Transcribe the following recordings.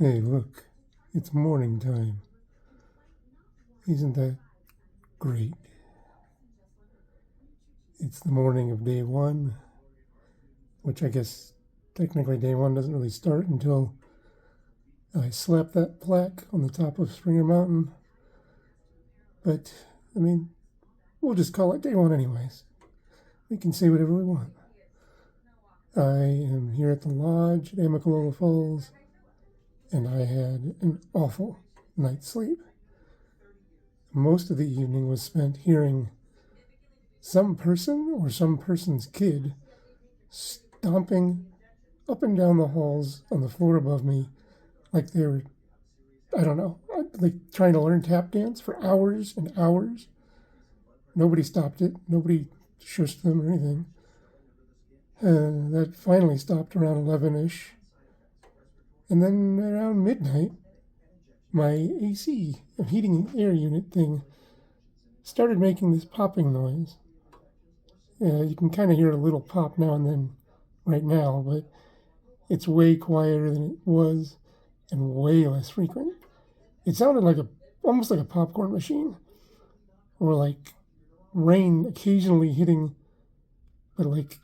Hey, look, it's morning time. Isn't that great? It's the morning of day one, which I guess technically day one doesn't really start until I slap that plaque on the top of Springer Mountain. But, I mean, we'll just call it day one anyways. We can say whatever we want. I am here at the lodge at Amicalola Falls, and I had an awful night's sleep. Most of the evening was spent hearing some person or some person's kid stomping up and down the halls on the floor above me like they were, I don't know, like trying to learn tap dance for hours and hours. Nobody stopped it. Nobody shushed them or anything. That finally stopped around 11-ish. And then around midnight, my AC, heating air unit thing, started making this popping noise. You can kind of hear a little pop now and then right now, but it's way quieter than it was and way less frequent. It sounded like almost like a popcorn machine, or like rain occasionally hitting, but like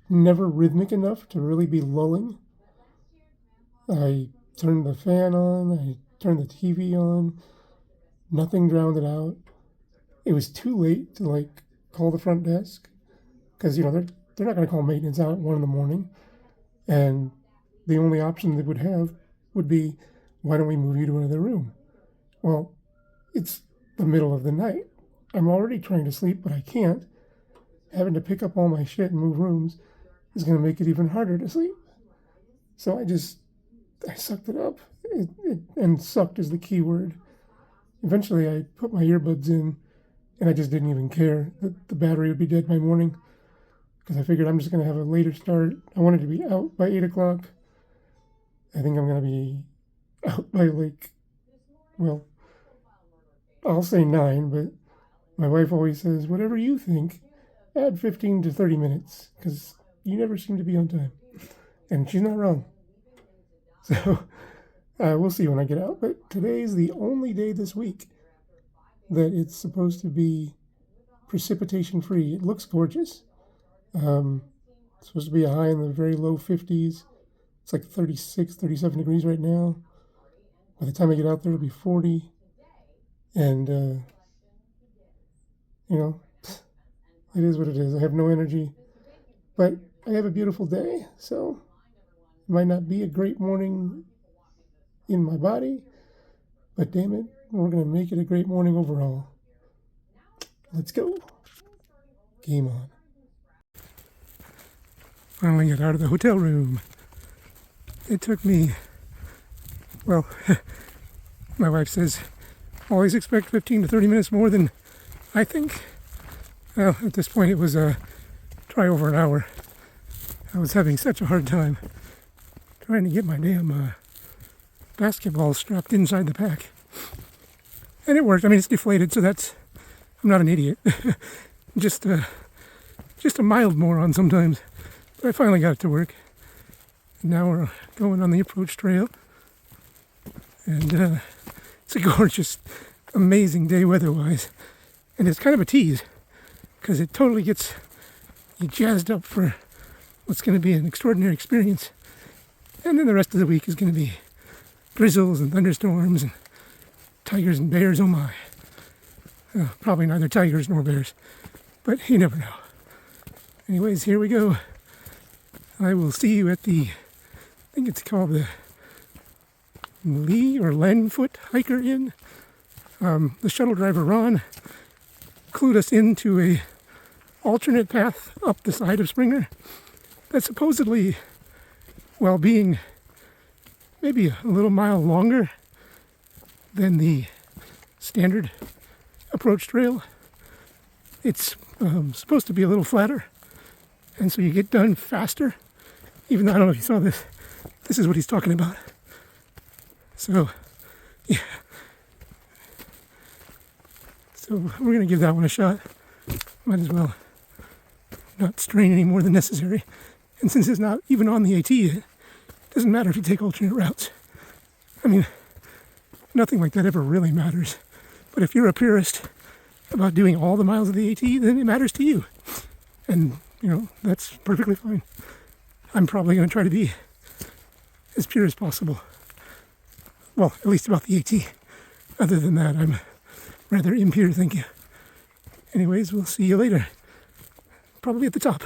never rhythmic enough to really be lulling. I turned the fan on, I turned the TV on, nothing drowned it out. It was too late to like call the front desk, because they're not going to call maintenance out at 1 a.m, and the only option they would have would be, why don't we move you to another room? Well, it's the middle of the night. I'm already trying to sleep, but I can't. Having to pick up all my shit and move rooms is going to make it even harder to sleep. So I sucked it up. And sucked is the key word. Eventually, I put my earbuds in, and I just didn't even care that the battery would be dead by morning, because I figured I'm just going to have a later start. I wanted to be out by 8 o'clock. I think I'm going to be out by I'll say 9, but my wife always says, whatever you think, add 15 to 30 minutes, because you never seem to be on time. And she's not wrong. So we'll see when I get out. But today's the only day this week that it's supposed to be precipitation free. It looks gorgeous. It's supposed to be a high in the very low 50s. It's like 36, 37 degrees right now. By the time I get out there, it'll be 40. And, it is what it is. I have no energy. But I have a beautiful day, so it might not be a great morning in my body, but damn it, we're going to make it a great morning overall. Let's go. Game on. Finally got out of the hotel room. It took me, my wife says, always expect 15 to 30 minutes more than I think. Well, at this point, it was try over an hour. I was having such a hard time trying to get my damn basketball strapped inside the pack. And it worked. I mean, it's deflated, so I'm not an idiot. just a mild moron sometimes. But I finally got it to work. And now we're going on the approach trail. And it's a gorgeous, amazing day weather-wise. And it's kind of a tease, because it totally gets you jazzed up for what's going to be an extraordinary experience. And then the rest of the week is going to be drizzles and thunderstorms and tigers and bears. Oh my. Probably neither tigers nor bears, but you never know. Anyways, here we go. I will see you at I think it's called the Lee or Lenfoot Hiker Inn. The shuttle driver, Ron, clued us into a alternate path up the side of Springer that supposedly, while being maybe a little mile longer than the standard approach trail, it's supposed to be a little flatter, and so you get done faster. Even though I don't know if you saw this, this is what he's talking about. So, yeah. So we're going to give that one a shot. Might as well not strain any more than necessary. And since it's not even on the AT yet, it doesn't matter if you take alternate routes. I mean, nothing like that ever really matters. But if you're a purist about doing all the miles of the AT, then it matters to you. And, that's perfectly fine. I'm probably going to try to be as pure as possible. Well, at least about the AT. Other than that, I'm rather impure, thank you. Anyways, we'll see you later. Probably at the top.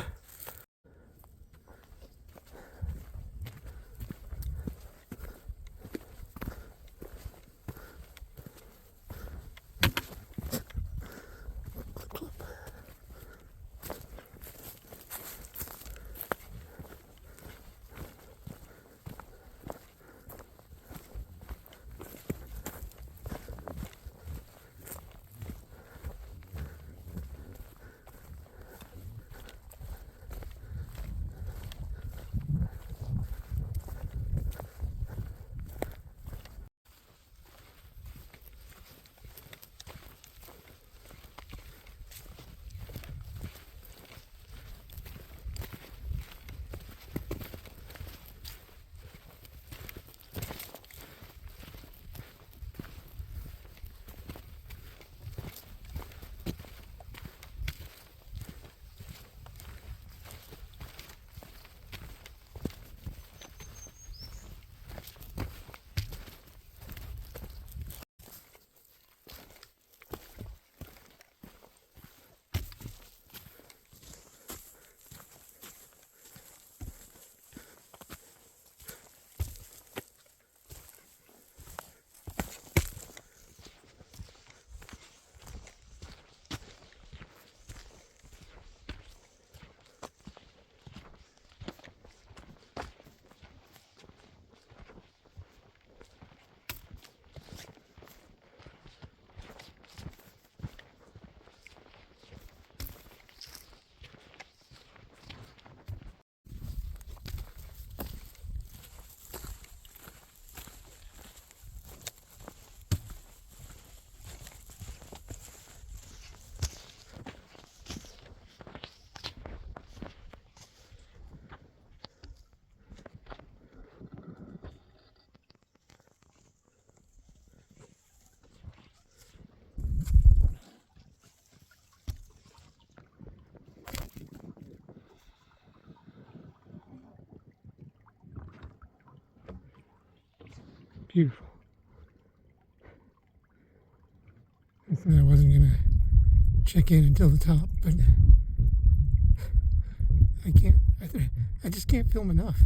Beautiful. I thought I wasn't going to check in until the top, but I can't. I just can't film enough.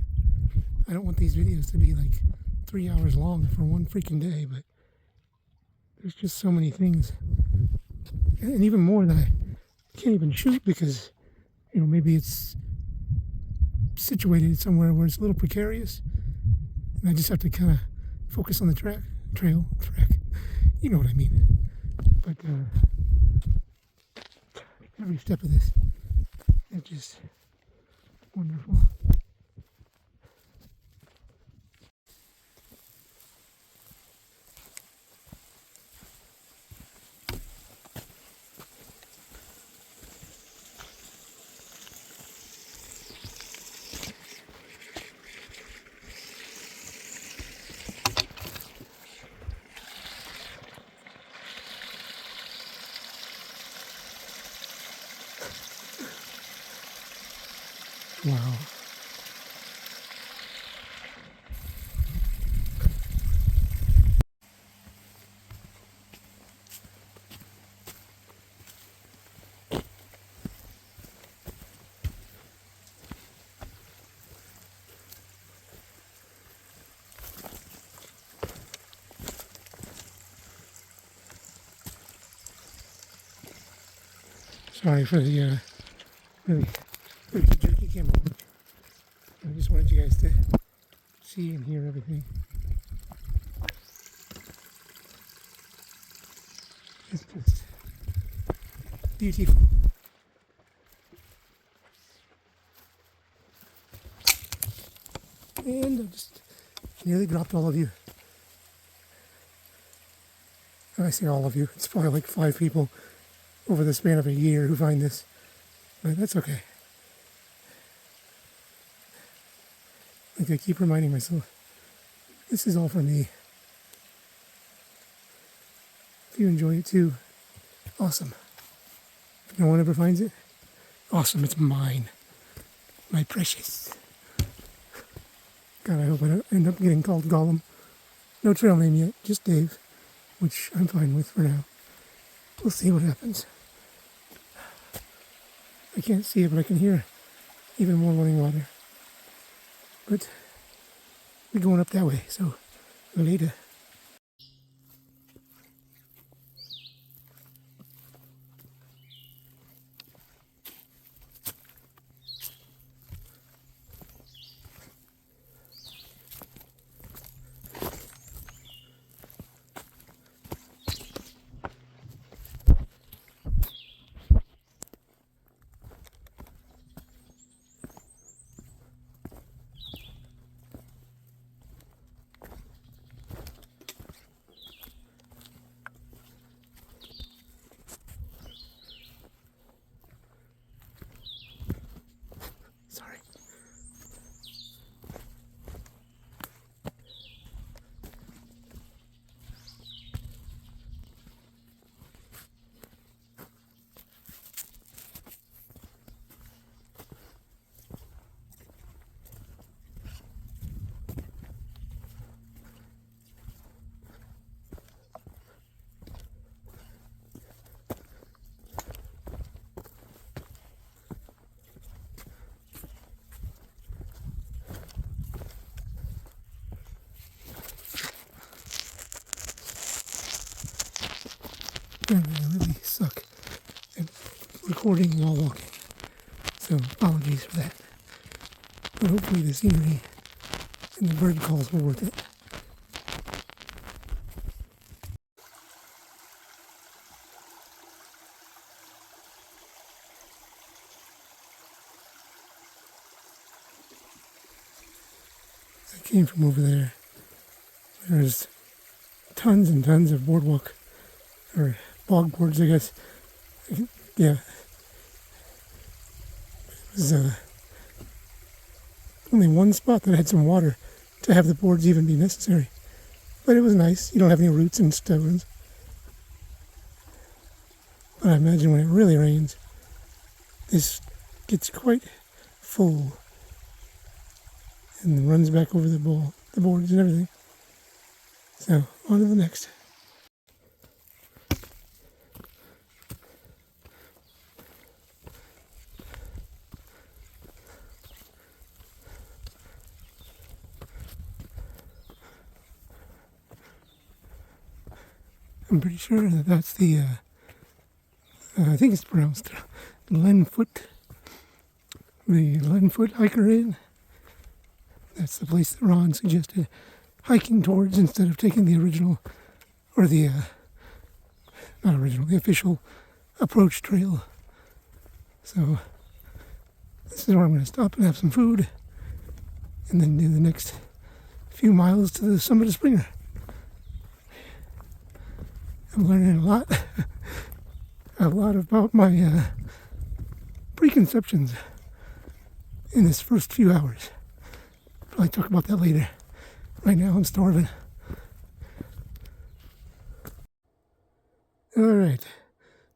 I don't want these videos to be like 3 hours long for one freaking day, but there's just so many things. And even more that I can't even shoot because, maybe it's situated somewhere where it's a little precarious. And I just have to kind of focus on the track. You know what I mean. But every step of this, it's just wonderful. Wow. Sorry for the really jerky camera work. I just wanted you guys to see and hear everything. It's just beautiful. And I just nearly dropped all of you. I say all of you, it's probably like 5 people over the span of a year who find this, but that's okay. Like I keep reminding myself, this is all for me. If you enjoy it too, awesome. If no one ever finds it, awesome, it's mine. My precious. God, I hope I don't end up getting called Gollum. No trail name yet, just Dave, which I'm fine with for now. We'll see what happens. I can't see it, but I can hear even more running water. But we're going up that way, so later. Sorry. I really suck at recording while walking, so apologies for that. But hopefully the scenery and the bird calls were worth it. I came from over there. There's tons and tons of boardwalk, or bog boards, I guess. Yeah. It was only one spot that had some water to have the boards even be necessary. But it was nice. You don't have any roots and stones. But I imagine when it really rains, this gets quite full and runs back over the boards and everything. So, on to the next. I'm pretty sure that that's the, I think it's pronounced Lenfoot, the Lenfoot Hiker Inn. That's the place that Ron suggested hiking towards instead of taking the original, or the, not original, the official approach trail. So, this is where I'm going to stop and have some food, and then do the next few miles to the summit of Springer. I'm learning a lot about my preconceptions in this first few hours. I'll talk about that later. Right now I'm starving. Alright,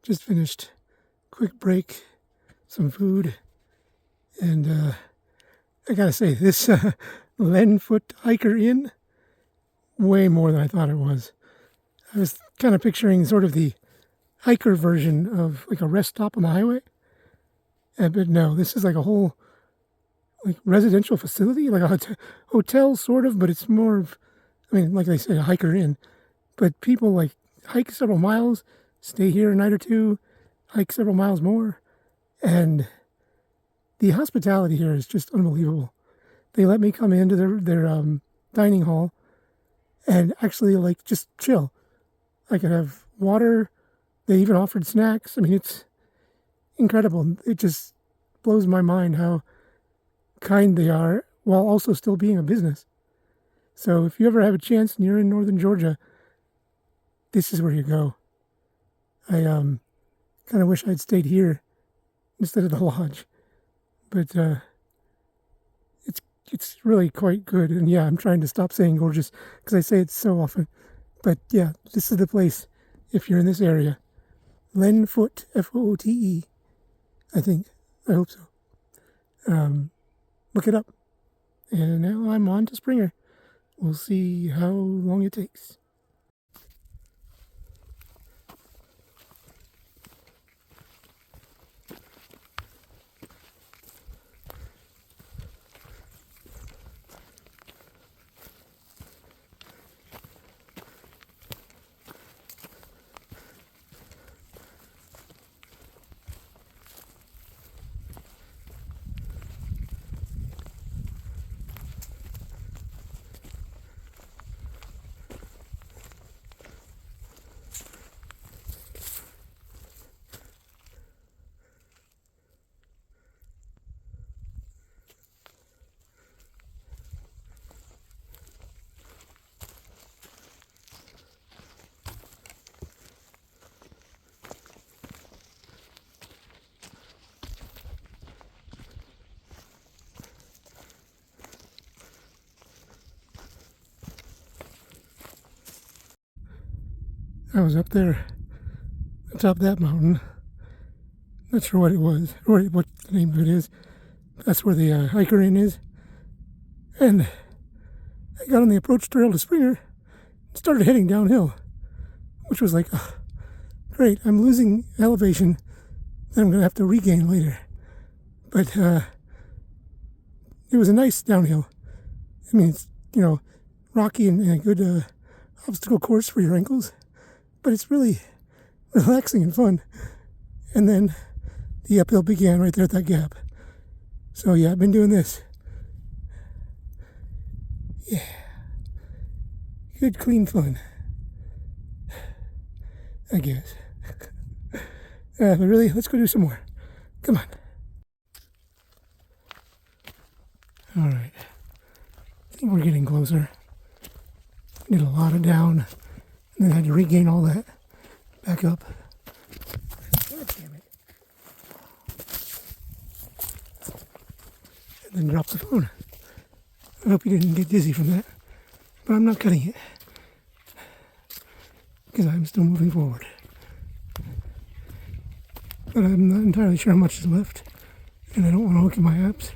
just finished. Quick break, some food, and I gotta say, this Lenfoot Hiker Inn, way more than I thought it was. I was kind of picturing sort of the hiker version of like a rest stop on the highway. But no, this is like a whole like residential facility, like a hotel sort of, but it's more of, I mean, like they say, a hiker inn. But people like hike several miles, stay here a night or two, hike several miles more. And the hospitality here is just unbelievable. They let me come into their dining hall and actually like just chill. I could have water. They even offered snacks. I mean, it's incredible. It just blows my mind how kind they are while also still being a business. So if you ever have a chance and you're in northern Georgia, this is where you go. I kind of wish I'd stayed here instead of the lodge. But it's really quite good. And yeah, I'm trying to stop saying gorgeous because I say it so often. But yeah, this is the place if you're in this area. Len Foot, F-O-O-T-E, I think. I hope so. Look it up. And now I'm on to Springer. We'll see how long it takes. I was up there on top of that mountain. Not sure what it was, or what the name of it is. That's where the hiker inn is. And I got on the approach trail to Springer and started heading downhill, which was like, oh, great, I'm losing elevation that I'm going to have to regain later. But it was a nice downhill. I mean, it's, rocky and a good obstacle course for your ankles. But it's really relaxing and fun. And then the uphill began right there at that gap. So yeah, I've been doing this. Yeah. Good, clean fun. I guess. But really, let's go do some more. Come on. All right. I think we're getting closer. Did a lot of down. And then had to regain all that back up. God damn it. And then drop the phone. I hope you didn't get dizzy from that. But I'm not cutting it. Because I'm still moving forward. But I'm not entirely sure how much is left. And I don't want to look at my apps.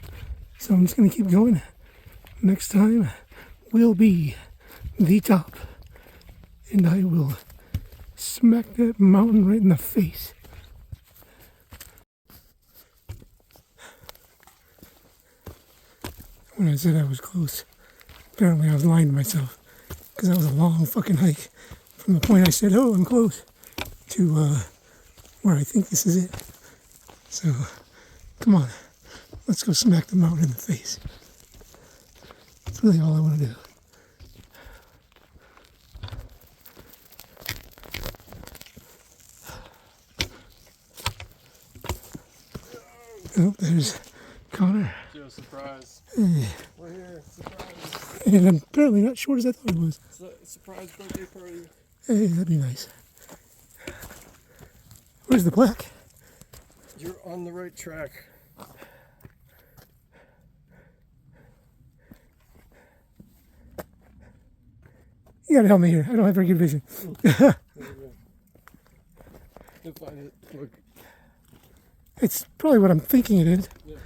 So I'm just going to keep going. Next time will be the top. And I will smack that mountain right in the face. When I said I was close, apparently I was lying to myself. Because that was a long fucking hike. From the point I said, oh, I'm close, to where I think this is it. So, come on. Let's go smack the mountain in the face. That's really all I want to do. Oh, there's Connor. Yo, surprise. Hey. We're here. Surprise. And I'm apparently not short as I thought it was. It's a surprise birthday party. Hey, that'd be nice. Where's the plaque? You're on the right track. You gotta help me here. I don't have very good vision. You'll find it. Look. It's probably what I'm thinking it is. Yeah.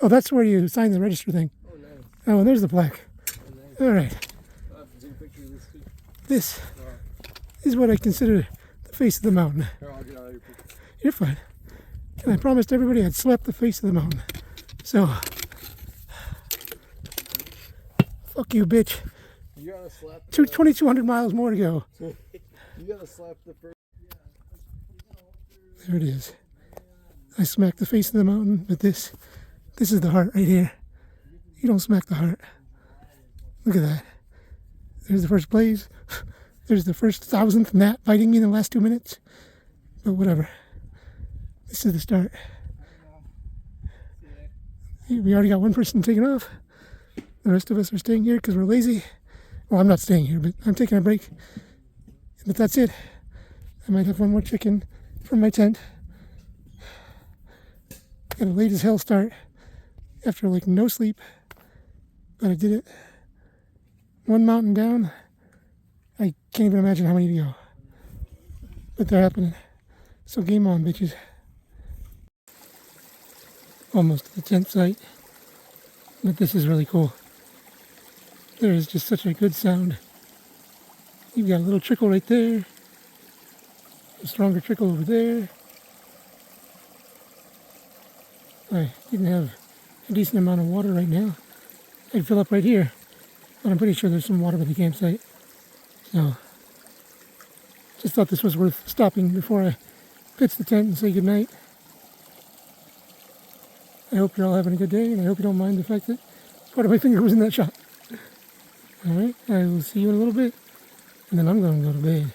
Oh, that's where you sign the register thing. Oh, nice. Oh, and there's the plaque. Oh, nice. All right. I'll have to take a picture of this too. This is what I consider the face of the mountain. Here, I'll get out of your picture. You're fine. And I promised everybody I'd slap the face of the mountain. So, fuck you, bitch. You gotta slap the... 2,200 miles more to go. You gotta slap the first... There it is. I smacked the face of the mountain, but this is the heart right here. You don't smack the heart. Look at that. There's the first blaze. There's the first 1,000th gnat biting me in the last 2 minutes. But whatever. This is the start. We already got one person taken off. The rest of us are staying here because we're lazy. Well, I'm not staying here, but I'm taking a break. But that's it. I might have one more chicken from my tent. Got a late as hell start after like no sleep. But I did it. One mountain down. I can't even imagine how many to go. But they're happening. So game on, bitches. Almost to the tent site. But this is really cool. There is just such a good sound. You've got a little trickle right there. A stronger trickle over there. I didn't have a decent amount of water right now. I'd fill up right here. But I'm pretty sure there's some water by the campsite. So, just thought this was worth stopping before I pitch the tent and say goodnight. I hope you're all having a good day, and I hope you don't mind the fact that part of my finger was in that shot. Alright, I will see you in a little bit, and then I'm going to go to bed.